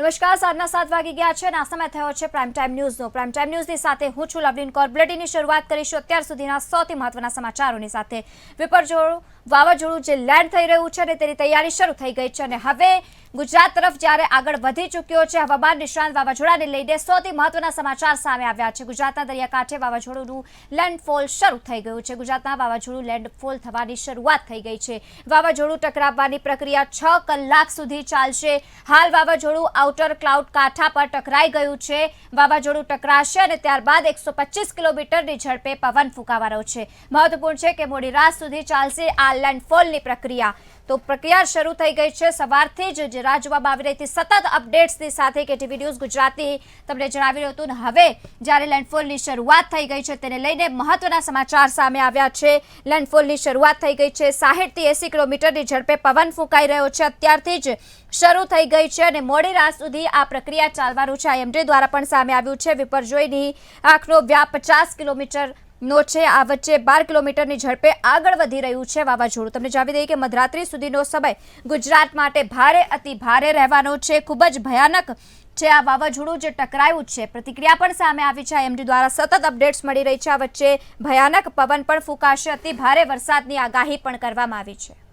નમસ્કાર, સાંજના 7 વાગી ગયા છે અને આ સમય થયો છે પ્રાઇમ ટાઈમ ન્યૂઝનો. પ્રાઇમ ટાઈમ ન્યૂઝની સાથે હું છું લવલીન કૌર. બુલેટિનની શરૂઆત કરીશું અત્યાર સુધીના સૌથી મહત્વના સમાચારોની સાથે. વિપર્જોય વાવાઝોડું જે લેન્ડ થઈ રહ્યું છે અને તેની તૈયારી શરૂ થઈ ગઈ છે અને હવે ગુજરાત તરફ જ્યારે આગળ વધી ચૂક્યો છે હવામાન નિષ્ણાંત વાવાઝોડાને લઈને સૌથી મહત્વના સમાચાર સામે આવ્યા છે. ગુજરાતના દરિયાકાંઠે વાવાઝોડુંનું લેન્ડફોલ શરૂ થઈ ગયું છે. ગુજરાતના વાવાઝોડું લેન્ડફોલ થવાની શરૂઆત થઈ ગઈ છે. વાવાઝોડું ટકરાવવાની પ્રક્રિયા 6 કલાક સુધી ચાલશે. હાલ વાવાઝોડું આઉટર ક્લાઉડ કાંઠા પર ટકરાઈ ગયું છે. વાવાઝોડું ટકરાશે અને ત્યારબાદ 125 કિલોમીટરની ઝડપે પવન ફૂંકાવાનો છે. મહત્વપૂર્ણ છે કે મોડી રાત સુધી ચાલશે આ લેન્ડફોલની પ્રક્રિયા. તો પ્રક્રિયા શરૂ થઈ ગઈ છે. સવારથી જ રાહ જોવામાં આવી રહી હતી સતત અપડેટ્સની સાથે કેટીવી ન્યૂઝ ગુજરાતી તમને જણાવી રહ્યું હતું. હવે જ્યારે લેન્ડફોલની શરૂઆત થઈ ગઈ છે તેને લઈને મહત્વના સમાચાર સામે આવ્યા છે. લેન્ડફોલની શરૂઆત થઈ ગઈ છે. 60 થી 80 કિલોમીટરની ઝડપે પવન ફૂંકાઈ રહ્યો છે. અત્યારથી જ શરૂ થઈ ગઈ છે અને મોડી રાત સુધી આ પ્રક્રિયા ચાલવાનું છે. IMD દ્વારા પણ સામે આવ્યું છે. વિપર્જોયની આંખનો વ્યાપ 50 કિલોમીટર નો છે. આ વચ્ચે 12 કિલોમીટરની ઝડપે આગળ વધી રહ્યું છે વાવાઝોડું. તમને જણાવી દઈએ કે મધરાત્રી સુધીનો સમય ગુજરાત માટે ભારે અતિ ભારે રહેવાનો છે. ખૂબ જ ભયાનક છે આ વાવાઝોડું જે ટકરાયું છે. પ્રતિક્રિયા પણ સામે આવી છે. IMD દ્વારા સતત અપડેટ્સ મળી રહી છે. આ વચ્ચે ભયાનક પવન પણ ફૂંકાશે. અતિ ભારે વરસાદની આગાહી પણ કરવામાં આવી છે.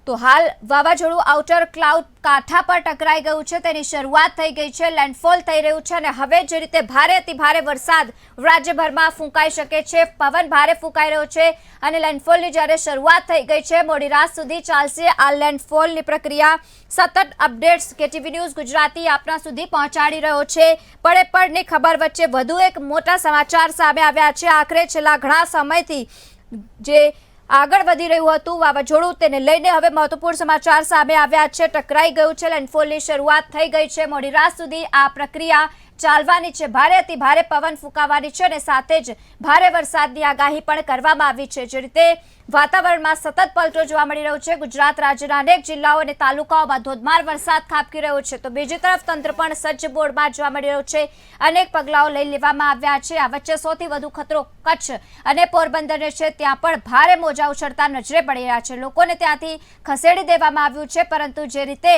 તો હાલ વાવાઝોડું આઉટર ક્લાઉડ કાંઠા પર ટકરાઈ ગયું છે. તેની શરૂઆત થઈ ગઈ છે. લેન્ડફોલ થઈ રહ્યું છે અને હવે જે રીતે ભારે અતિ ભારે વરસાદ રાજ્યભરમાં ફૂંકાઈ શકે છે. પવન ભારે ફૂંકાઈ રહ્યો છે અને લેન્ડફોલની જ્યારે શરૂઆત થઈ ગઈ છે મોડી રાત સુધી ચાલશે આ લેન્ડફોલની પ્રક્રિયા. સતત અપડેટ્સ કેટીવી ન્યૂઝ ગુજરાતી આપના સુધી પહોંચાડી રહ્યો છે. પડે પડની ખબર વચ્ચે વધુ એક મોટા સમાચાર સામે આવ્યા છે. આખરે છેલ્લા ઘણા સમયથી જે આગળ વધી રહ્યું હતું વાવાઝોડું તેને લઈને હવે મહત્વપૂર્ણ સમાચાર સામે આવ્યા છે. ટકરાઈ ગયું છે. લેન્ડફોલની શરૂઆત થઈ ગઈ છે. મોડી રાત સુધી આ પ્રક્રિયા ચાલવાની છે. ભારે અતિ ભારે પવન ફૂંકાવાની છે અને સાથે જ ભારે વરસાદની આગાહી પણ કરવામાં આવી છે. જે રીતે વાતાવરણમાં સતત પલટો જોવા મળી રહ્યો છે. ગુજરાત રાજ્યના અનેક જિલ્લાઓ અને તાલુકાઓમાં ધોધમાર વરસાદ ખાબકી રહ્યો છે. તો બીજી તરફ તંત્ર પણ સજ્જ મોડમાં જોવા મળી રહ્યો છે. અનેક પગલાઓ લઈ લેવામાં આવ્યા છે. આ વચ્ચે સૌથી વધુ ખતરો કચ્છ અને પોરબંદરને છે. ત્યાં પણ ભારે મોજા ઉછળતા નજરે પડી રહ્યા છે. લોકોને ત્યાંથી ખસેડી દેવામાં આવ્યું છે. પરંતુ જે રીતે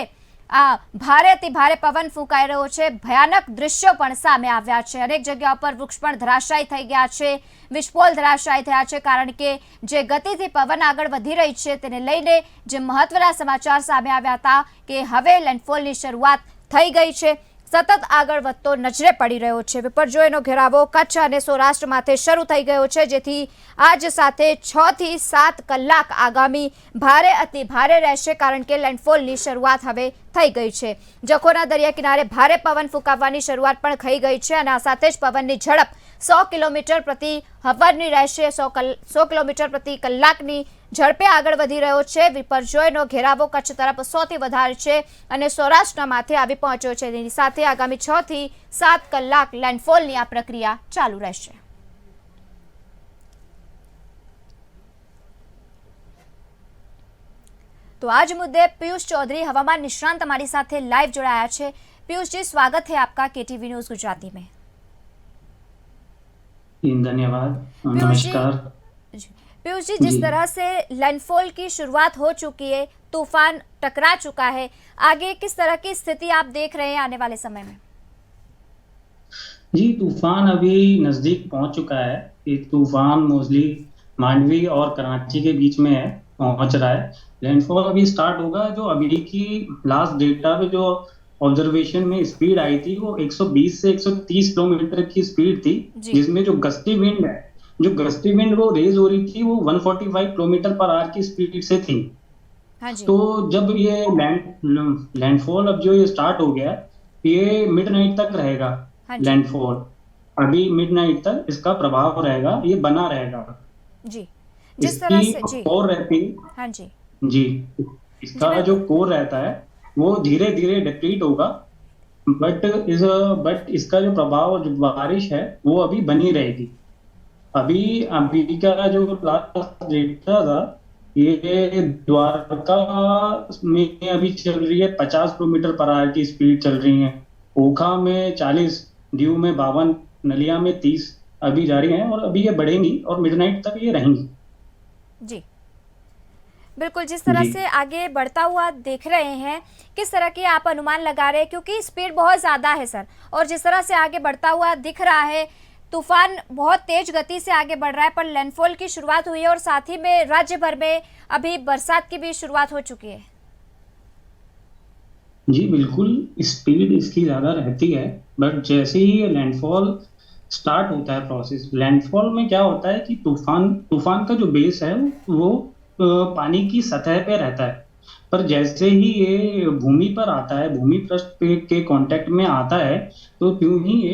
આ ભારે અતિ ભારે પવન ફૂંકાઈ રહ્યો છે ભયાનક દ્રશ્યો પણ સામે આવ્યા છે. અનેક જગ્યાઓ પર વૃક્ષ પણ ધરાશાયી થઈ ગયા છે. વિસ્ફોલ ધરાશાયી થયા છે કારણ કે જે ગતિથી પવન આગળ વધી રહી છે તેને લઈને જે મહત્વના સમાચાર સામે આવ્યા હતા કે હવે લેન્ડફોલની શરૂઆત થઈ ગઈ છે. સતત આગળ વધતો નજરે પડી રહ્યો છે. વિપર્જોયનો ઘેરાવો કચ્છ અને સૌરાષ્ટ્ર માથે શરૂ થઈ ગયો છે. જેથી આજ સાથે 6 થી 7 કલાક આગામી ભારે અતિ ભારે રહેશે કારણ કે લેન્ડફોલની શરૂઆત હવે થઈ ગઈ છે. જખૌના દરિયા કિનારે ભારે પવન ફૂંકાવવાની શરૂઆત પણ થઈ ગઈ છે અને આ સાથે જ પવનની ઝડપ 100 કિલોમીટર પ્રતિ હવરની રહેશે. 100 કિલોમીટર પ્રતિ કલાકની ઝડપે આગળ વધી રહ્યો છે. વિપર્જોયનો ઘેરાવો કચ્છ તરફ સૌથી વધારે છે અને સૌરાષ્ટ્રના માથે આવી પહોંચ્યો છે. તેની સાથે આગામી 6 થી 7 કલાક લેન્ડફોલની આ પ્રક્રિયા ચાલુ રહેશે. તો આજ मुद्दे पीयूष चौधरी हवामान निष्णांत हमारी साथ लाइव जोड़ाया है. पीयूष जी, स्वागत है आपका केटीवी न्यूज गुजराती में. धन्यवाद, नमस्कार. पीयूष जी, जिस तरह से लैंडफॉल की शुरुआत हो चुकी है, तूफान टकरा चुका है, आगे किस तरह की स्थिति आप देख रहे हैं आने वाले समय में? जी, तूफान अभी नजदीक पहुंच चुका है. एक तूफान मोस्टली मांडवी और कराची के बीच में है, पहुंच रहा है. लैंडफॉल अभी स्टार्ट होगा. जो अभी की लास्ट डेटा पे जो ऑब्जर्वेशन में स्पीड आई थी वो 120 से 130 किलोमीटर की स्पीड थी, जिसमें जो गस्ती विंड वो रेज हो रही थी वो 145 किलोमीटर पर आवर की स्पीड से थी. हाँ जी. तो जब ये लैंडफॉल अब जो ये स्टार्ट हो गया, ये मिडनाइट तक रहेगा. हाँ लैंडफॉल अभी मिडनाइट तक इसका प्रभाव रहेगा, ये बना रहेगा जी. जिस तरह से जी और रहती. हाँ जी जी, जी इसका जो बिल्कुल। कोर रहता है वो धीरे धीरे डिप्लीट होगा। बट इस बट इसका जो प्रभाव, जो बारिश है, वो अभी बनी रहेगी। अभी अभी का जो लास्ट डेटा था, ये द्वारका में अभी चल रही है 50 किलोमीटर पर आवर की स्पीड चल रही है। ओखा में 40, दीव में 52, नलिया में 30 अभी जारी है, और अभी ये बढ़ेंगी और मिडनाइट तक ये रहेंगी। जी बिल्कुल, जिस तरह जी से आगे बढ़ता हुआ देख रहे हैं, किस तरह की आप अनुमान लगा रहे हैं, क्योंकि स्पीड बहुत ज़्यादा है सर, और जिस तरह से आगे बढ़ता हुआ दिख रहा है, तूफान बहुत तेज गति से आगे बढ़ रहा है, पर लैंडफॉल की शुरुआत हुई है और साथ ही में राज्य भर में अभी बरसात की भी शुरुआत हो चुकी है। जी बिल्कुल, स्पीड इसकी ज्यादा रहती है। बट जैसे ही ये लैंडफॉल स्टार्ट होता है, प्रोसेस लैंडफॉल में क्या होता है कि तूफान तूफान का जो बेस है वो पानी की सतह पे रहता है। पर जैसे ही ये भूमि पर आता है, भूमि पृष्ठ पे के कांटेक्ट में आता है, तो त्यों ही ये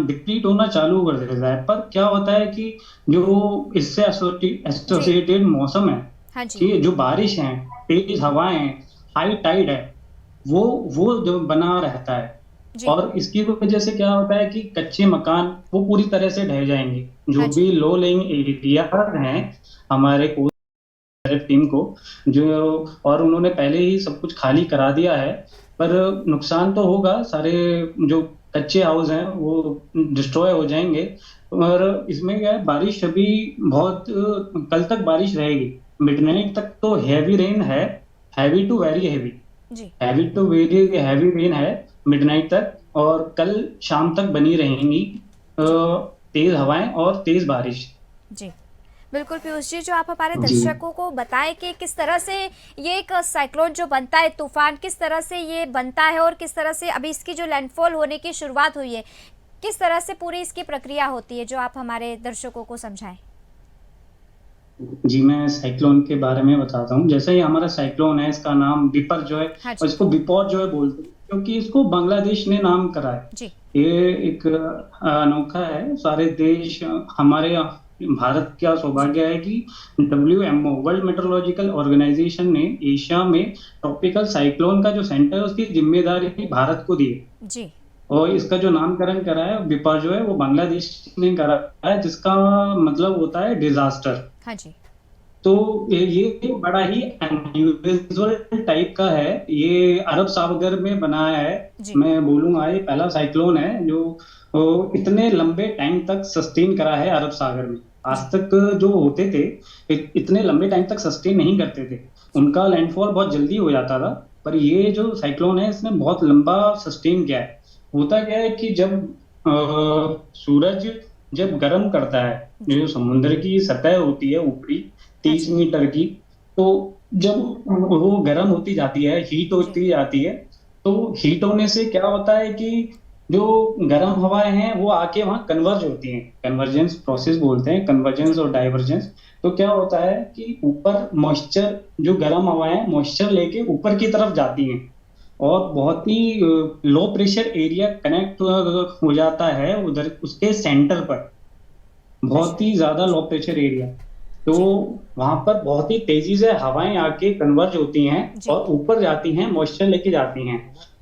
डिप्लीट होना चालू कर देता है। पर क्या होता है कि जो इससे जी। एसोसिएटेड मौसम है, हाँ जी। कि जो बारिश है, तेज हवाएं हैं, हाई टाइड है, वो वो जो बना रहता है। जी। और इसकी वजह से क्या होता है कि कच्चे मकान वो पूरी तरह से ढह जाएंगे। हाँ जो जी। भी लो लेइंग एरिया हैं हमारे टीम को, जो, और उन्होंने पहले ही सब कुछ खाली करा दिया है। पर नुकसान तो होगा, सारे जो कच्चे हाउस हैं वो डिस्ट्रॉय हो जाएंगे। और इसमें क्या है, बारिश अभी बहुत कल तक बारिश रहेगी। मिडनाइट तक तो हैवी रेन है, हैवी टू वेरी हैवी, जी। Heavy to very heavy rain है मिडनाइट तक। और कल शाम तक बनी रहेंगी जी। तेज हवाएं और तेज बारिश। जी बिल्कुल पीयूष जी, जो आप हमारे जी दर्शकों को बताएं कि किस तरह से ये एक साइक्लोन जो बनता है, तूफान किस तरह से ये बनता है और किस तरह से अभी इसकी जो लैंडफॉल होने की शुरुआत हुई है, किस तरह से पूरी इसकी प्रक्रिया होती है, जो आप हमारे दर्शकों को समझाएं। जी, मैं साइक्लोन के बारे में बताता हूँ। जैसे ही हमारा साइक्लोन है, इसका नाम बिपर जो है, हाँ और जी। इसको बिपौर जो है बोलते हैं, क्योंकि इसको बांग्लादेश ने नाम करा है। जी। ये एक अनोखा है। सारे देश, हमारे भारत का जी। सौभाग्य है कि WMO, वर्ल्ड मेट्रोलॉजिकल ऑर्गेनाइजेशन ने एशिया में ट्रॉपिकल साइक्लोन का जो सेंटर है, उसकी जिम्मेदारी भारत को दी है। जी। और इसका जो नामकरण करा है बिपा जो है, वो बांग्लादेश ने करा है, जिसका मतलब होता है डिजास्टर। हाँ जी। तो ये बड़ा ही अनयूजुअल टाइप का है। ये अरब सागर में बनाया है। जी। मैं बोलूंगा ये पहला साइक्लोन है जो इतने लंबे टाइम तक सस्टेन करा है अरब सागर में। आज जी। तक जो होते थे, इतने लंबे टाइम तक सस्टेन नहीं करते थे। जी। उनका लैंडफॉल बहुत जल्दी हो जाता था। पर ये जो साइक्लोन है, इसने बहुत लंबा सस्टेन किया है। होता क्या है कि जब सूरज जब गर्म करता है, जी। जो समुद्र की सतह होती है ऊपरी हाँ 30 जी। मीटर की, तो जब वो गर्म होती जाती है, हीट जी। होती जाती है, तो हीट होने से क्या होता है कि जो गर्म हवाएं हैं वो आके वहां कन्वर्ज होती हैं। कन्वर्जेंस प्रोसेस बोलते हैं, कन्वर्जेंस जी। और डाइवर्जेंस। तो क्या होता है कि ऊपर मॉइस्चर, जो गर्म हवाएं मॉइस्चर लेके ऊपर की तरफ जाती हैं, और बहुत ही लो प्रेशर एरिया कनेक्ट हो जाता है उधर उसके सेंटर पर, बहुत अच्छा। ही ज्यादा लो प्रेशर एरिया। तो जी। वहां पर बहुत ही तेजी से हवाएं आके कन्वर्ज होती हैं जी। और ऊपर जाती हैं, मॉइस्चर लेके जाती हैं।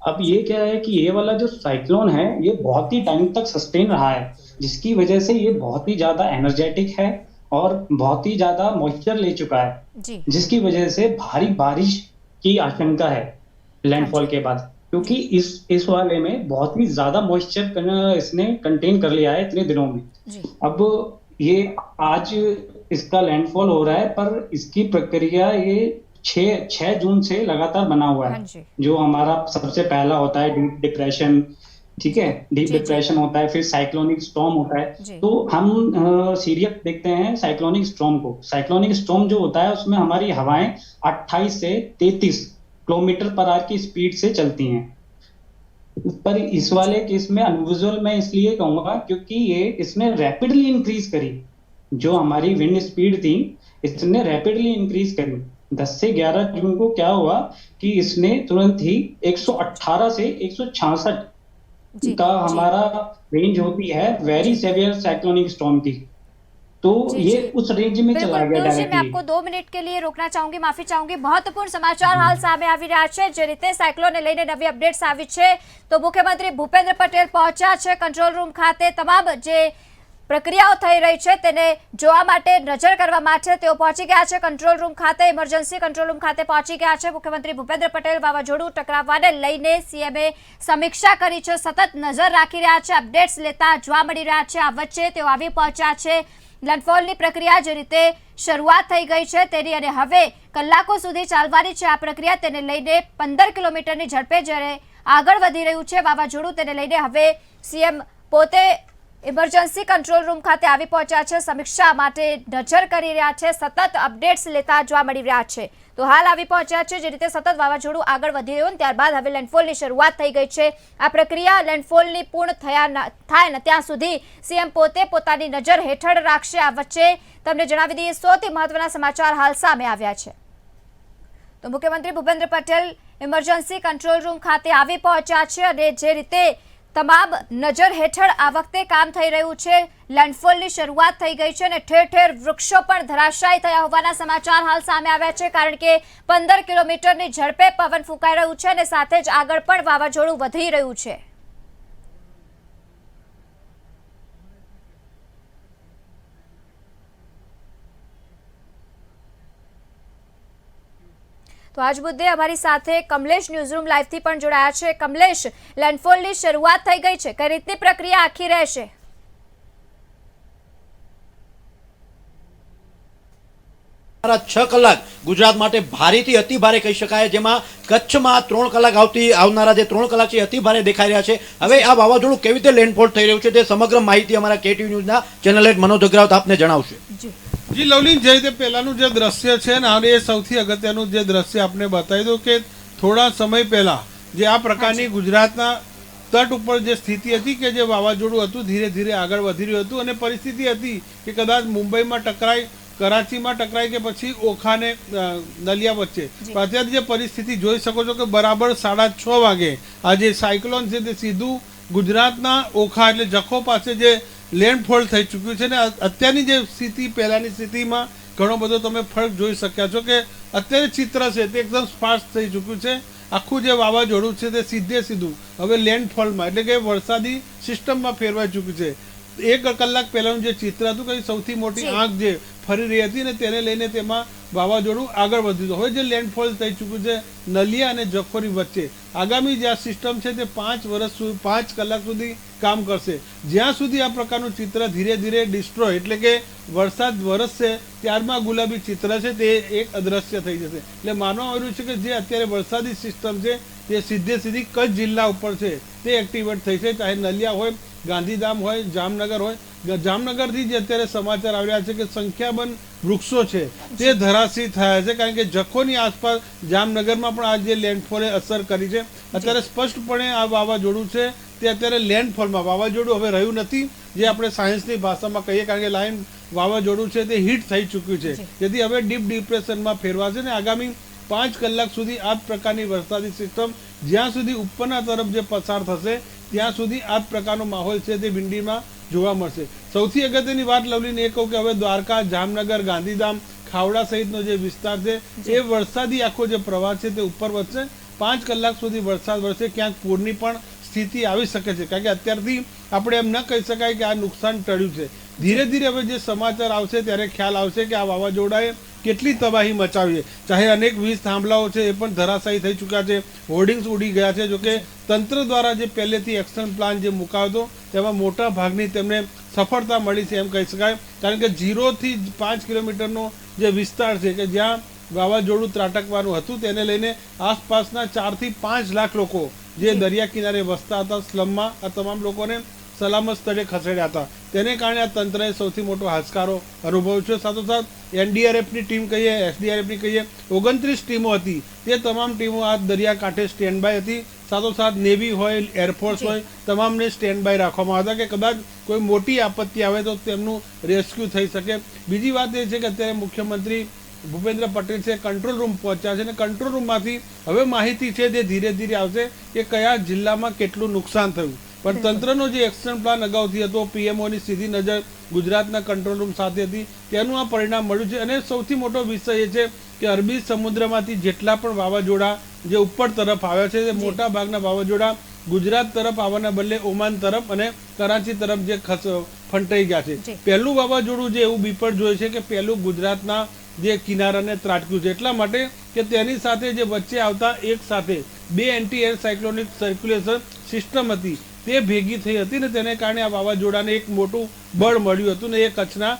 अब जी। ये क्या है कि ये वाला जो साइक्लोन है, ये बहुत ही टाइम तक सस्टेन रहा है, जिसकी वजह से ये बहुत ही ज्यादा एनर्जेटिक है और बहुत ही ज्यादा मॉइस्चर ले चुका है, जी। जिसकी वजह से भारी बारिश की आशंका है हाँ लैंडफॉल जी। के बाद। क्योंकि जी। इस वाले में बहुत ही ज्यादा मॉइस्चर इसने कंटेन कर लिया है इतने दिनों में। जी। अब ये आज इसका लैंडफॉल हो रहा है, पर इसकी प्रक्रिया ये 6 जून से लगातार बना हुआ हाँ है। जी। जो हमारा सबसे पहला होता है डीप डिप्रेशन, ठीक है, जी। डीप जी। जी। डिप्रेशन होता है, फिर साइक्लोनिक स्टॉर्म होता है। जी। तो हम सीरियस देखते हैं साइक्लोनिक स्टॉर्म को। साइक्लोनिक स्टॉर्म जो होता है, उसमें हमारी हवाएं 28 से 33 किलोमीटर पर आवर की स्पीड से चलती हैं। पर इस जी। वाले केस में अनयूजुअल मैं इसलिए कहूंगा क्योंकि ये इसने रैपिडली इंक्रीज करी। जो जी। हमारी विंड स्पीड थी, इसने रैपिडली इंक्रीज करी। 10 से 11 जून को क्या हुआ कि इसने तुरंत ही जी। 118 से 166 जी। का जी। हमारा रेंज होती है वेरी जी। सेवियर साइक्लोनिक स्टॉर्म की। तो जी ये जी उस रेंज में चला बिल्कुल गया પિયુષજી मैं डायरेक्टली। आपको 2 મિનિટ के लिए रोकना चाहूंगी, माफी चाहूंगी। મહત્વપૂર્ણ સમાચાર હાલ સામે આવી રહ્યા છે। જે રીતે સાયક્લોનને લઈને નવી અપડેટ્સ આવી છે, તો મુખ્યમંત્રી ભૂપેન્દ્ર પટેલ પહોંચ્યા છે કંટ્રોલ રૂમ ખાતે। તમામ જે પ્રક્રિયાઓ થઈ રહી છે તેને જોવા માટે, નજર કરવા માટે તેઓ પહોંચી ગયા છે કંટ્રોલ રૂમ ખાતે, ઇમરજન્સી કંટ્રોલ રૂમ ખાતે પહોંચી ગયા છે મુખ્યમંત્રી ભૂપેન્દ્ર પટેલ। વાવાઝોડું ટકરાવવાને લઈને સીએમએ સમીક્ષા કરી છે, સતત નજર રાખી રહ્યા છે, અપડેટ્સ લેતા જોવા મળી રહ્યા છે। આ વચ્ચે તેઓ આવી પહોંચ્યા છે। લેન્ડફોલની પ્રક્રિયા જે રીતે શરૂઆત થઈ ગઈ છે તેની, અને હવે કલાકો સુધી ચાલવાની છે આ પ્રક્રિયા, તેને લઈને 15 કિલોમીટરની ઝડપે જ્યારે આગળ વધી રહ્યું છે વાવાઝોડું, તેને લઈને હવે સીએમ પોતે ઇમરજન્સી કંટ્રોલ રૂમ ખાતે આવી પહોંચ્યા છે, સમીક્ષા માટે નજર કરી રહ્યા છે, સતત અપડેટ્સ લેતા જોવા મળી રહ્યા છે। તો હાલ આવી પહોંચ્યા છે। જે રીતે સતત વાવાઝોડું આગળ વધી રહ્યું ને ત્યારબાદ હવે લેન્ડફોલની શરૂઆત થઈ ગઈ છે। આ પ્રક્રિયા લેન્ડફોલની પૂર્ણ થાય ને ત્યાં સુધી સીએમ પોતે પોતાની નજર હેઠળ રાખશે। આ વચ્ચે તમને જણાવી દઈએ સૌથી મહત્વના સમાચાર હાલ સામે આવ્યા છે। તો મુખ્યમંત્રી Bhupendra Patel emergency control room ખાતે આવી પહોંચ્યા છે, અને જે રીતે તમામ નજર હેઠળ આ વખતે કામ થઈ રહ્યું છે। લેન્ડફોલની શરૂઆત થઈ ગઈ છે અને ઠેર ઠેર વૃક્ષો પણ ધરાશાયી થયા હોવાના સમાચાર હાલ સામે આવ્યા છે, કારણ કે 15 કિલોમીટરની ઝડપે પવન ફૂંકાઈ રહ્યું છે અને સાથે જ આગળ પણ વાવાઝોડું વધી રહ્યું છે। તો આજ મુદ્દે અમારી સાથે કમલેશ ન્યૂઝરૂમ લાઈવથી પણ જોડાયા છે। કમલેશ, લેન્ડફોલની શરૂઆત થઈ ગઈ છે, કઈ રીતની પ્રક્રિયા આખી રહેશે? 6 કલાક ગુજરાત માટે ભારેથી અતિ ભારે કહી શકાય, જેમાં કચ્છમાં 3 કલાક આવનારા જે 3 કલાક છે અતિ ભારે દેખાઈ રહ્યા છે। હવે આ વાવાઝોડું કેવી રીતે લેન્ડફોલ થઈ રહ્યું છે તે સમગ્ર માહિતી અમારા કેટીવી ન્યૂઝના ચેનલ હેડ મનોજ અગ્રવાલ આપને જણાવશે। જી લવલીન, જે રીતે પહેલાનું જે દ્રશ્ય છે ને, અને એ સૌથી અગત્યનું જે દ્રશ્ય આપણે બતાવી દઉં કે થોડા સમય પહેલા જે આ પ્રકારની ગુજરાતના તટ ઉપર જે સ્થિતિ હતી કે જે વાવાઝોડું હતું ધીરે ધીરે આગળ વધી રહ્યું હતું, અને પરિસ્થિતિ હતી કે કદાચ મુંબઈમાં ટકરાય, કરાચીમાં ટકરાય કે પછી ઓખા ને નલિયા વચ્ચે। પણ અત્યારે જે પરિસ્થિતિ જોઈ શકો છો કે બરાબર 6:30 વાગે આ જે સાયક્લોન છે તે સીધું ગુજરાતના ઓખા એટલે જખો પાસે જે લેન્ડફોલ થઈ ચૂક્યું છે ને અત્યારની જે સ્થિતિ પહેલાની સ્થિતિમાં ઘણો બધો તમે ફરક જોઈ શક્યા છો કે અત્યારે ચિત્ર છે તે એકદમ સ્પષ્ટ થઈ ચૂક્યું છે। આખું જે વાવાઝોડું છે તે સીધે સીધું હવે લેન્ડફોલમાં એટલે કે વરસાદી સિસ્ટમમાં ફેરવાઈ ચૂક્યું છે। 1 કલાક પહેલાનું જે ચિત્ર હતું કે સૌથી મોટી આંખ જે ફરી રહી હતી ને તેને લઈને તેમાં વાવાઝોડું આગળ વધ્યું। હવે જે લેન્ડફોલ થઈ ચૂક્યું છે નલિયા અને જખોની વચ્ચે, આગામી જે આ સિસ્ટમ છે તે 5 કલાક સુધી કામ કરશે। જ્યાં સુધી આ પ્રકારનું ચિત્ર ધીરે ધીરે ડિસ્ટ્રોય એટલે કે વરસાદ વરસશે ત્યારમાં ગુલાબી ચિત્ર છે તે એક અદ્રશ્ય થઈ જશે। એટલે માનવામાં આવ્યું છે કે જે અત્યારે વરસાદી સિસ્ટમ છે તે સીધે સીધી કચ્છ જિલ્લા ઉપર છે તે એક્ટિવેટ થઈ છે, ચાહે નલિયા હોય, ગાંધીધામ હોય, જામનગર હોય। જામનગરથી જે અત્યારે સમાચાર આવ્યા છે કે સંખ્યાબંધ વૃક્ષો છે તે ધરાશયી થયા છે, કારણ કે જખોની આસપાસ જામનગરમાં પણ આ જે લેન્ડફોલે અસર કરી છે। અત્યારે સ્પષ્ટપણે આ વાવાઝોડું છે તે અત્યારે લેન્ડફોલમાં, વાવાઝોડું હવે રહ્યું નથી જે આપણે સાયન્સની ભાષામાં કહીએ, કારણ કે લાઈન વાવાઝોડું છે તે હિટ થઈ ચૂક્યું છે, જેથી હવે ડીપ ડિપ્રેશનમાં ફેરવાશે ને આગામી 5 કલાક સુધી આ પ્રકારની વરસાદી સિસ્ટમ જ્યાં સુધી ઉપરના તરફ જે પસાર થશે ત્યાં સુધી આ પ્રકારનો માહોલ છે તે ભીંડીમાં જોવા મળશે। સૌથી અગત્યની વાત લવલીને એ કહું કે હવે દ્વારકા, જામનગર, ગાંધીધામ, ખાવડા સહિતનો જે વિસ્તાર છે એ વરસાદી આખો જે પ્રવાહ છે તે ઉપર વધશે। 5 કલાક સુધી વરસાદ વરસે, ક્યાંક પૂરની પણ સ્થિતિ આવી શકે છે, કારણ કે અત્યારથી આપણે એમ ન કહી શકાય કે આ નુકસાન ટળ્યું છે। ધીરે ધીરે હવે જે સમાચાર આવશે ત્યારે ખ્યાલ આવશે કે આ વાવાઝોડાએ કેટલી તબાહી મચાવી છે। ચાહે અનેક વીજ થાંભલાઓ છે એ પણ ધરાશાયી થઈ ચૂક્યા છે, હોર્ડિંગ્સ ઉડી ગયા છે। જોકે તંત્ર દ્વારા જે પહેલેથી એક્શન પ્લાન જે મુકાયો હતો તેમાં મોટા ભાગની તેમને સફળતા મળી છે એમ કહી શકાય, કારણ કે 0 થી 5 કિલોમીટરનો જે વિસ્તાર છે કે જ્યાં વાવાઝોડું ત્રાટકવાનું હતું તેને લઈને આસપાસના 4 થી 5 લાખ લોકો જે દરિયા કિનારે વસતા હતા સ્લમમાં, આ તમામ લોકોને સલામત સ્થળે ખસેડ્યા હતા। તેને કારણે આ તંત્રએ સૌથી મોટો હાશકારો અનુભવ્યો છે। સાથોસાથ એનડીઆરએફની ટીમ કહીએ, એસડીઆરએફની કહીએ, 29 ટીમો હતી તે તમામ ટીમો આ દરિયાકાંઠે સ્ટેન્ડ બાય હતી। સાથોસાથ નેવી હોય, એરફોર્સ હોય, તમામને સ્ટેન્ડ બાય રાખવામાં આવ્યા કે કદાચ કોઈ મોટી આપત્તિ આવે તો તેમનું રેસ્ક્યુ થઈ શકે। બીજી વાત એ છે કે અત્યારે મુખ્યમંત્રી ભૂપેન્દ્ર પટેલ છે કંટ્રોલ રૂમ પહોંચ્યા છે, અને કંટ્રોલ રૂમમાંથી હવે માહિતી છે તે ધીરે ધીરે આવશે કે કયા જિલ્લામાં કેટલું નુકસાન થયું। પણ તંત્રનો જે એક્શન પ્લાન અગાઉથી હતો, પીએમઓની સીધી નજર ગુજરાતના કંટ્રોલ રૂમ સાથે હતી, તેનું આ પરિણામ મળ્યું છે. અને સૌથી મોટો વિષય એ છે કે અરબી સમુદ્રમાંથી જેટલા પણ વાવાઝોડા જે ઉપર તરફ આવ્યા છે, તે મોટા ભાગના વાવાઝોડા ગુજરાત તરફ આવવાના બદલે ઓમાન તરફ અને કરાચી તરફ જે ફંટાઈ ગયા છે. પહેલું વાવાઝોડું જે એવું બિપરજોય છે કે પહેલું ગુજરાતના જે કિનારાને ત્રાટક્યું છે, એટલા માટે કે તેની સાથે જે વચ્ચે આવતા એક સાથે બે anti air cyclonic circulation system હતી તે ભેગી થઈ હતી ને તેને કારણે આ વાવાઝોડાને એક મોટું બળ મળ્યું હતું ને એ કચ્છના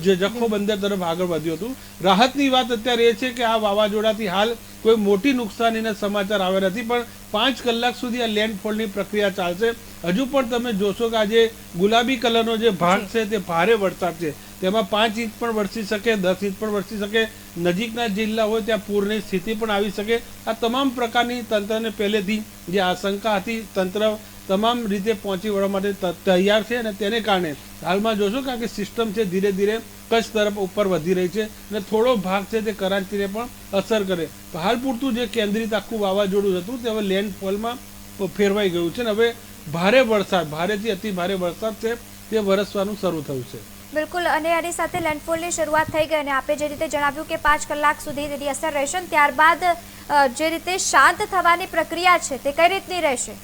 જે જખો બંદર તરફ આગળ વધ્યું હતું. રાહતની વાત અત્યારે એ છે કે આ વાવાઝોડાથી હાલ કોઈ મોટી નુકસાનીના સમાચાર આવ્યા નથી, પણ 5 કલાક સુધી આ લેન્ડફોલની પ્રક્રિયા ચાલશે. હજુ પણ તમે જોશો કે આ જે ગુલાબી કલરનો જે ભાગ છે તે ભારે વરસાદ છે, તેમાં 5 ઇંચ પણ વરસી શકે, 10 ઇંચ પણ વરસી શકે, નજીકના જિલ્લા હોય ત્યાં પૂરની સ્થિતિ પણ આવી શકે. આ તમામ પ્રકારની તંત્રને પહેલેથી જે આશંકા હતી, તંત્ર તમામ રીતે પહોંચી વળવા માટે તૈયાર છે અને તેને કારણે હાલમાં જોશો કે સિસ્ટમ છે ધીરે ધીરે કચ્છ તરફ ઉપર વધી રહી છે અને થોડો ભાગ છે તે કરાચીને પણ અસર કરે. હાલ પૂરતું જે કેન્દ્રિત આખું વાવાઝોડું હતું તે હવે લેન્ડફોલમાં ફેરવાઈ ગયું છે અને હવે ભારે વરસાદ, ભારેથી અતિ ભારે વરસાદ છે તે વરસવાનું શરૂ થયું છે. બિલકુલ, અને આની સાથે લેન્ડફોલની શરૂઆત થઈ ગઈ અને આપે જે રીતે જણાવ્યું કે 5 કલાક સુધી તેની અસર રહેશે, ત્યારબાદ જે રીતે શાંત થવાની પ્રક્રિયા છે તે કઈ રીતની રહેશે?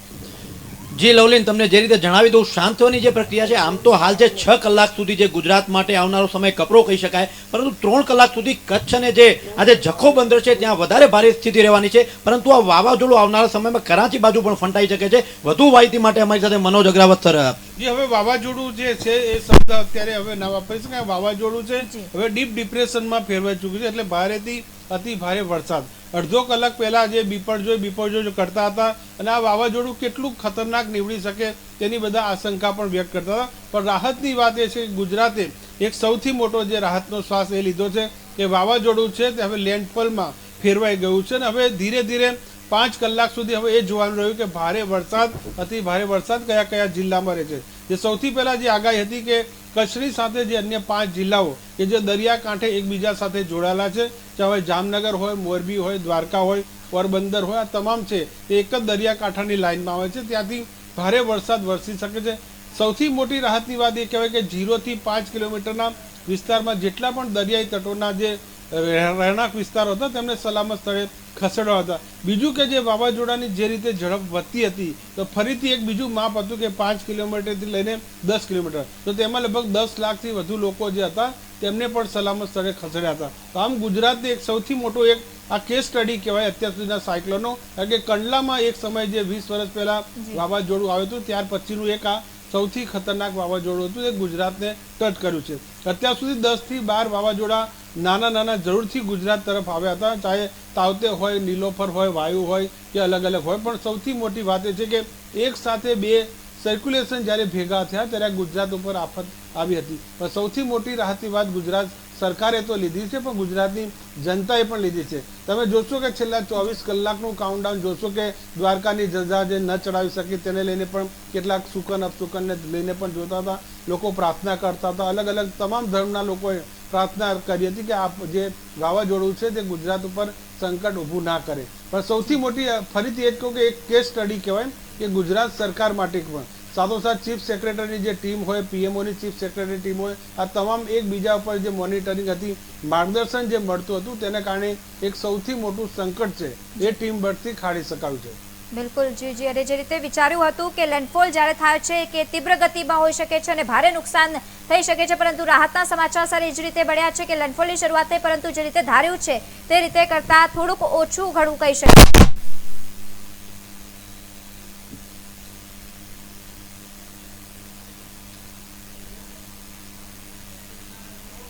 જી લવલીન, તમને જે રીતે જણાવી દઉં, શાંત થવાની જે પ્રક્રિયા છે, આમ તો હાલ જે 6 કલાક સુધી જે ગુજરાત માટે આવનારો સમય કપરો કહી શકાય, પરંતુ 3 કલાક સુધી કચ્છ અને જે આજે જખો બંદર છે ત્યાં વધારે ભારે સ્થિતિ રહેવાની છે. પરંતુ આ વાવાઝોડું આવનારા સમયમાં કરાચી બાજુ પણ ફંટાઈ શકે છે. વધુ માહિતી માટે અમારી સાથે મનોજ અગ્રાવત સર. જે હવે વાવાઝોડું જે છે એ શબ્દ અત્યારે હવે ના વાપરી શકાય. વાવાઝોડું છે હવે ડીપ ડિપ્રેશનમાં ફેરવાઈ ચૂક્યું છે, એટલે ભારેથી અતિ ભારે વરસાદ. અડધો કલાક પહેલા જે બિપરજોય કરતા હતા અને આ વાવાઝોડું કેટલું ખતરનાક નીવડી શકે તેની બધા આશંકા પણ વ્યક્ત કરતા હતા. પણ રાહતની વાત એ છે કે ગુજરાતે એક સૌથી મોટો જે રાહતનો શ્વાસ એ લીધો છે કે વાવાઝોડું છે તે હવે લેન્ડફોલમાં ફેરવાઈ ગયું છે અને હવે ધીરે ધીરે 5 કલાક સુધી હવે એ જોવાનું રહ્યું કે ભારે વરસાદ, અતિ ભારે વરસાદ કયા કયા જિલ્લામાં રહે છે. જે સૌથી પહેલા જે આગાહી હતી કે કચ્છની સાથે જે અન્ય 5 જિલ્લાઓ કે જે દરિયાકાંઠે એકબીજા સાથે જોડાયેલા છે, ચાહે જામનગર હોય, મોરબી હોય, દ્વારકા હોય, પોરબંદર હોય, આ તમામ છે એ એક જ દરિયાકાંઠાની લાઇનમાં આવે છે, ત્યાંથી ભારે વરસાદ વરસી શકે છે. સૌથી મોટી રાહતની વાત એ કહેવાય કે 0 થી 5 કિલોમીટરના વિસ્તારમાં જેટલા પણ દરિયાઈ તટોના જે રહેણાંક વિસ્તારો હતા તેમને સલામત સ્થળે ખસેડવા હતા. બીજું કે જે વાવાઝોડાની જે રીતે ઝડપ વધતી હતી તો ફરીથી એક બીજું માપ હતું કે 5 કિલોમીટરથી લઈને 10 કિલોમીટર, તો તેમાં લગભગ 10 લાખથી વધુ લોકો જે હતા તેમને પણ સલામત સ્થળે ખસેડ્યા હતા. તો આમ ગુજરાતને એક સૌથી મોટો એક આ કેસ સ્ટડી કહેવાય અત્યાર સુધીના સાયક્લોનનો, કારણ કે કંડલામાં એક સમય જે 20 વર્ષ પહેલા વાવાઝોડું આવ્યું હતું ત્યાર પછીનું એક આ સૌથી ખતરનાક વાવાઝોડું હતું, એ ગુજરાતને ટચ કર્યું છે. અત્યાર સુધી 10 થી 12 વાવાઝોડા નાના નાના જરૂરથી ગુજરાત તરફ આવ્યા હતા, ચાહે તાવતે હોય, નીલોફર હોય, વાયુ હોય કે અલગ અલગ હોય, પણ સૌથી મોટી વાત એ છે કે એક સાથે બે સર્ક્યુલેશન જ્યારે ભેગા થયા ત્યારે ગુજરાત ઉપર આફત આવી હતી. પણ સૌથી મોટી રાહતની વાત ગુજરાત સરકારે તો લીધી છે પણ ગુજરાતની જનતાએ પણ લીધી છે. તમે જોશો કે છેલ્લા 24 કલાકનું કાઉન્ટડાઉન જોશો કે દ્વારકાની ધજા જે ન ચડાવી શકી તેને લઈને પણ કેટલાક સુકન અપસુકનને લઈને પણ જોતા હતા, લોકો પ્રાર્થના કરતા હતા, અલગ અલગ તમામ ધર્મના લોકોએ પ્રાર્થના કરી હતી કે આ જે વાવાઝોડું છે તે ગુજરાત ઉપર સંકટ ઊભું ના કરે. પણ સૌથી મોટી ફરીથી એ જ કહું કે એક કેસ સ્ટડી કહેવાય કે ગુજરાત સરકાર માટે પણ સાથોસાથ ચીફ સેક્રેટરીની જે ટીમ હોય, પીએમઓની ચીફ સેક્રેટરી ટીમ હોય, આ તમામ એકબીજા ઉપર જે મોનિટરિંગ હતી, માર્ગદર્શન જે મળતું હતું તેને કારણે એક સૌથી મોટું સંકટ છે એ ટીમ બળથી ખાડી શકાયું છે. બિલકુલ જી, અને જે રીતે વિચાર્યું હતું કે લેન્ડફોલ જ્યારે થાય છે કે તીવ્ર ગતિમાં હોઈ શકે છે અને ભારે નુકસાન થઈ શકે છે, પરંતુ રાહતના સમાચાર સર એ જ રીતે મળ્યા છે કે લેન્ડફોલની શરૂઆત થઈ, પરંતુ જે રીતે ધાર્યું છે તે રીતે કરતાં થોડુંક ઓછું ઘણું કહી શકાય.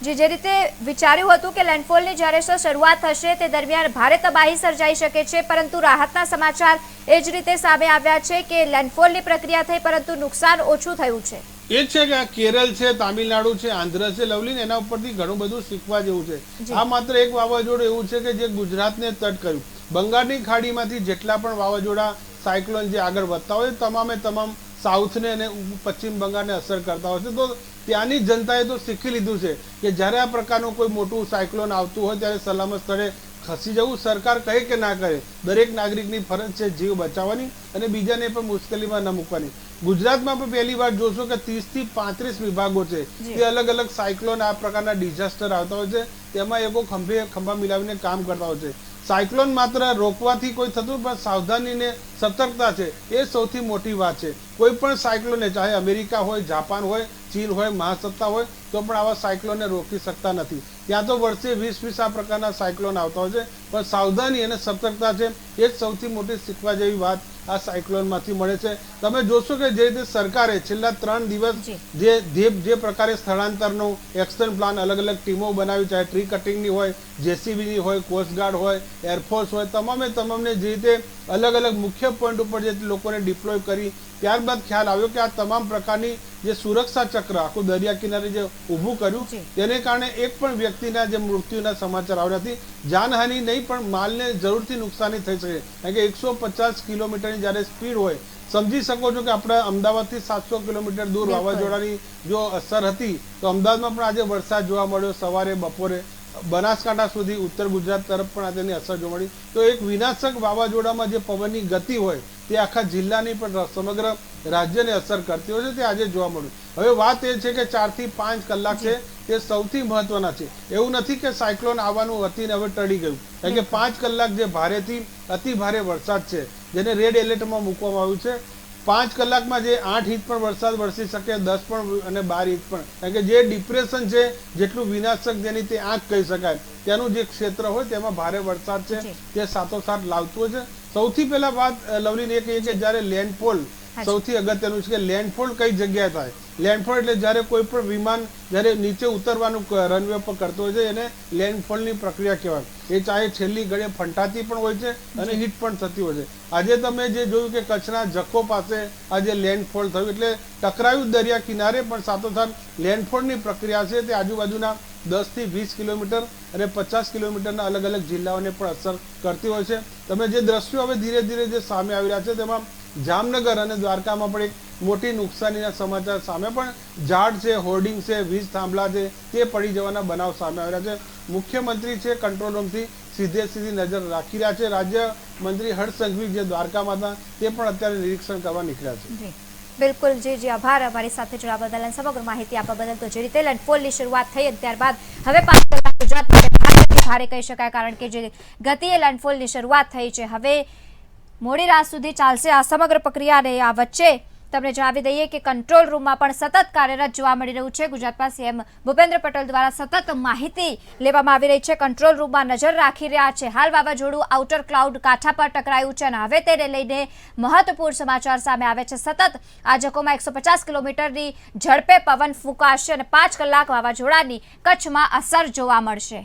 જે રીતે વિચાર્યું હતું કે લેન્ડફોલની જ્યારે શરૂઆત થશે તે દરમિયાન ભારે તબાહી સર્જાઈ શકે છે, પરંતુ રાહતના સમાચાર એ જ રીતે સામે આવ્યા છે કે લેન્ડફોલની પ્રક્રિયા થઈ પરંતુ નુકસાન ઓછું થયું છે. એ છે કે આ કેરળ છે, તામિલનાડુ છે, આંધ્ર છે, લવલીન, એના ઉપરથી ઘણું બધું શીખવા જેવું છે. આ માત્ર એક વાવાઝોડું એવું છે કે જે ગુજરાતને તટ કર્યું. બંગાળની ખાડીમાંથી જેટલા પણ વાવાઝોડા સાયક્લોન જે આગળ વધતા હોય તમામે તમામ સાઉથને અને પશ્ચિમ બંગાળને અસર કરતા હોય છે. તો ત્યાંની જનતાએ તો શીખી લીધું છે કે જ્યારે આ પ્રકારનું કોઈ મોટું સાયક્લોન આવતું હોય ત્યારે સલામત સ્થળે ખસી જવું સરકાર કહે કે ના કરે, દરેક નાગરિકની ફરજ છે જીવ બચાવવાની અને બીજાને પણ મુશ્કેલીમાં ન મૂકવાની. ગુજરાતમાં પણ પહેલી વાર જોશો કે 30 થી 35 વિભાગો છે, તે અલગ અલગ સાયક્લોન આ પ્રકારના ડિઝાસ્ટર આવતા હોય છે, તેમાં એકો ખંભા મિલાવીને કામ કરતા હોય છે. સાયક્લોન માત્ર રોકવાથી કોઈ થતું, પણ સાવધાની ને સતર્કતા છે એ સૌથી મોટી વાત છે. કોઈ પણ સાયક્લોનને, ચાહે અમેરિકા હોય, જાપાન હોય, ચીન હોય, મહાસત્તા હોય, તો પણ આવા સાયક્લોનને રોકી શકતા નથી. ત્યાં તો વર્ષે 20 આ પ્રકારના સાયક્લોન આવતા હોય છે, પણ સાવધાની અને સતર્કતા છે એ જ સૌથી મોટી શીખવા જેવી વાત આ સાયક્લોનમાંથી મળે છે. તમે જોશો કે જે રીતે સરકારે છેલ્લા 3 દિવસ જે પ્રકારે સ્થળાંતરનો એક્શન પ્લાન અલગ અલગ ટીમો બનાવી, ચાહે ટ્રી કટિંગની હોય, જેસીબીની હોય, કોસ્ટગાર્ડ હોય, એરફોર્સ હોય, તમામને જે રીતે અલગ અલગ મુખ્ય પોઈન્ટ ઉપર જે લોકોને ડિપ્લોય કરી, ત્યારબાદ ખ્યાલ આવ્યો કે આ તમામ પ્રકારની જે સુરક્ષા ચક્ર આખું દરિયા કિનારે જે ઊભું કર્યું, તેને કારણે એક પણ વ્યક્તિના જે મૃત્યુના સમાચાર આવ્યા નથી. જાનહાનિ નહીં, પણ માલને જરૂરથી નુકસાની થઈ શકે, કારણ કે 150 કિલોમીટરની જ્યારે સ્પીડ હોય, સમજી શકો છો કે આપણે અમદાવાદથી 700 કિલોમીટર દૂર વાવાઝોડાની જો અસર હતી, તો અમદાવાદમાં પણ આજે વરસાદ જોવા મળ્યો સવારે, બપોરે. બનાસકાંઠા સુધી, ઉત્તર ગુજરાત તરફ પણ તેની અસર જોવા મળી. તો એક વિનાશક વાવાઝોડામાં જે પવનની ગતિ હોય તે આખા જિલ્લાની પણ સમગ્ર રાજ્યને અસર કરતી હોય છે, તે આજે જોવા મળ્યું. હવે વાત એ છે કે 4 થી 5 કલાક છે તે સૌથી મહત્વના છે. એવું નથી કે સાયક્લોન આવવાનું હતી ને હવે ટળી ગયું, કારણ કે 5 કલાક જે ભારેથી અતિ ભારે વરસાદ છે, જેને રેડ એલર્ટમાં મૂકવામાં આવ્યું છે, 5 કલાકમાં જે 8 ઇંચ પણ વરસાદ વરસી શકે, 10 પણ અને 12 ઇંચ પણ, કારણ કે જે ડિપ્રેશન છે, જેટલું વિનાશક જેની તે આંખ કહી શકાય, તેનું જે ક્ષેત્ર હોય તેમાં ભારે વરસાદ છે તે સાથોસાથ લાવતું હોય છે. સૌથી પહેલા વાત લવલીન એ કહીએ કે જ્યારે લેન્ડફોલ સૌથી અગત્યનું છે કે લેન્ડફોલ કઈ જગ્યાએ થાય. લેન્ડફોલ એટલે જ્યારે કોઈ પણ વિમાન જ્યારે નીચે ઉતરવાનું રનવે પર કરતો હોય છે, એને લેન્ડફોલની પ્રક્રિયા કહેવાય. એ ચાહે છેલ્લી ઘડીએ ફંટાતી પણ હોય છે અને હિટ પણ થતી હોય છે. આજે તમે જે જોયું કે કચ્છના જખો પાસે આજે લેન્ડફોલ થયું, એટલે ટકરાયું દરિયા કિનારે, પણ સાથોસાથ લેન્ડફોલની પ્રક્રિયા છે તે આજુબાજુના 10 થી 20 કિલોમીટર અને 50 કિલોમીટરના અલગ અલગ જિલ્લાઓને પણ અસર કરતી હોય છે. તમે જે દ્રશ્યો હવે ધીરે ધીરે જે સામે આવી રહ્યા છે, તેમાં જામનગર અને દ્વારકામાં પણ એક મોટી નુકસાનીના સમાચાર સામે, પણ ઝાડ છે, હોર્ડિંગ છે, વીજ થાંભલા છે, તે પડી જવાના બનાવ સામે આવી રહ્યા છે. મુખ્યમંત્રી છે કંટ્રોલ રૂમથી સીધી નજર રાખી રહ્યા છે. રાજ્ય મંત્રી હર્ષ સંઘવી જે દ્વારકામાં હતા તે પણ અત્યારે નિરીક્ષણ કરવા નીકળ્યા છે. બિલકુલ જી, આભાર અમારી સાથે જોડાવા બદલ અને સમગ્ર માહિતી આપવા બદલ. તો જે રીતે લેન્ડફોલની શરૂઆત થઈ ત્યારબાદ હવે 5 કલાક ગુજરાત માટે ભારે કહી શકાય, કારણ કે જે ગતિએ લેન્ડફોલની શરૂઆત થઈ છે, હવે મોડી રાત સુધી ચાલશે આ સમગ્ર પ્રક્રિયા. અને આ વચ્ચે તમને જણાવી દઈએ કે કંટ્રોલ રૂમમાં પણ સતત કાર્યરત જોવા મળી રહ્યું છે. ગુજરાતમાં સીએમ ભૂપેન્દ્ર પટેલ દ્વારા સતત માહિતી લેવામાં આવી રહી છે, કંટ્રોલ રૂમમાં નજર રાખી રહ્યા છે. હાલ વાવાઝોડું આઉટર ક્લાઉડ કાંઠા પર ટકરાયું છે અને હવે તેને લઈને મહત્વપૂર્ણ સમાચાર સામે આવે છે. સતત આ જકોમાં 150 કિલોમીટરની ઝડપે પવન ફૂંકાશે અને 5 કલાક વાવાઝોડાની કચ્છમાં અસર જોવા મળશે.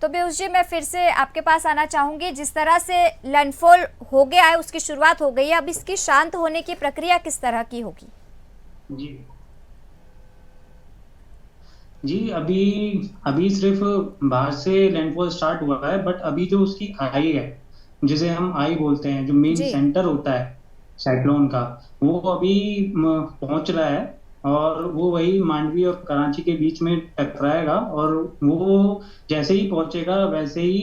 तो पीयूष जी, मैं फिर से आपके पास आना चाहूंगी. जिस तरह से लैंडफॉल हो गया है, उसकी शुरुआत हो गई है, अब इसकी शांत होने की प्रक्रिया किस तरह की होगी? जी अभी सिर्फ बाहर से लैंडफॉल स्टार्ट हुआ है, बट अभी जो उसकी आई है, जिसे हम आई बोलते हैं, जो मेन सेंटर होता है साइक्लोन का, वो अभी पहुंच रहा है और वो वही मांडवी और कराची के बीच में टकराएगा. और वो जैसे ही पहुंचेगा वैसे ही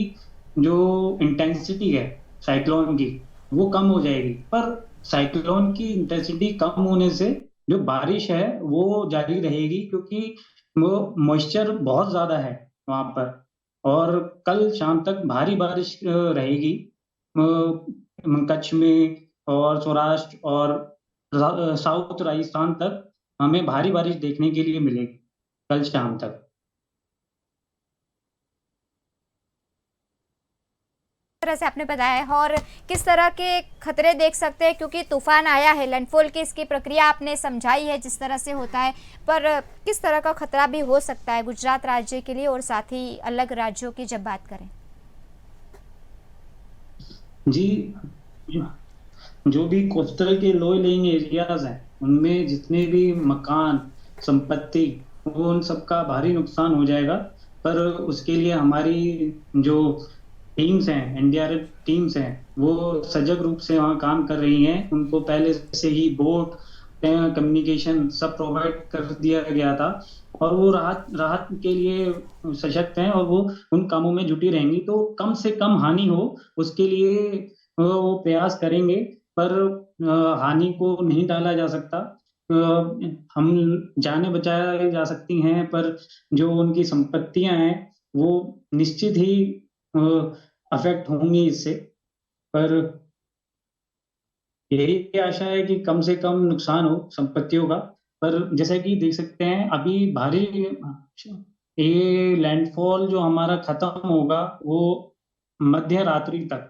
जो इंटेंसिटी है साइक्लोन की वो कम हो जाएगी. पर साइक्लोन की इंटेंसिटी कम होने से जो बारिश है वो जारी रहेगी, क्योंकि वो मॉइस्चर बहुत ज्यादा है वहां पर. और कल शाम तक भारी बारिश रहेगी कच्छ में और सौराष्ट्र और साउथ राजस्थान तक हमें भारी बारिश देखने के लिए मिलेगी कल शाम तक. तरह से आपने बताया है, और किस तरह के खतरे देख सकते हैं, क्योंकि तूफान आया है, लैंडफॉल की इसकी प्रक्रिया आपने समझाई है जिस तरह से होता है, पर किस तरह का खतरा भी हो सकता है गुजरात राज्य के लिए और साथ ही अलग राज्यों की जब बात करें? जी, जो भी कोस्टल के लो लेइंग एरियाज हैं, उनमें जितने भी मकान, संपत्ति, वो उन सबका भारी नुकसान हो जाएगा. पर उसके लिए हमारी जो टीम्स हैं, एनडीआरएफ टीम्स हैं, वो सजग रूप से वहाँ काम कर रही हैं। उनको पहले से ही बोट, कम्युनिकेशन सब प्रोवाइड कर दिया गया था और वो राहत राहत के लिए सशक्त हैं और वो उन कामों में जुटी रहेंगी। तो कम से कम हानि हो उसके लिए वो प्रयास करेंगे, पर हानि को नहीं टाला जा सकता। हम जानें बचाई जा सकती हैं, पर जो उनकी संपत्तियां हैं वो निश्चित ही अफेक्ट होंगी इससे। पर यही आशा है कि कम से कम नुकसान हो संपत्तियों का। पर जैसा कि देख सकते हैं अभी भारी ये लैंडफॉल जो हमारा खत्म होगा वो मध्य रात्रि तक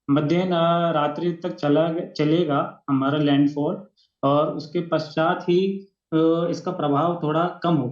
रात्रि तक चलेगा हमारा लैंडफॉल, और उसके पश्चात ही इसका प्रभाव थोड़ा कम होगा।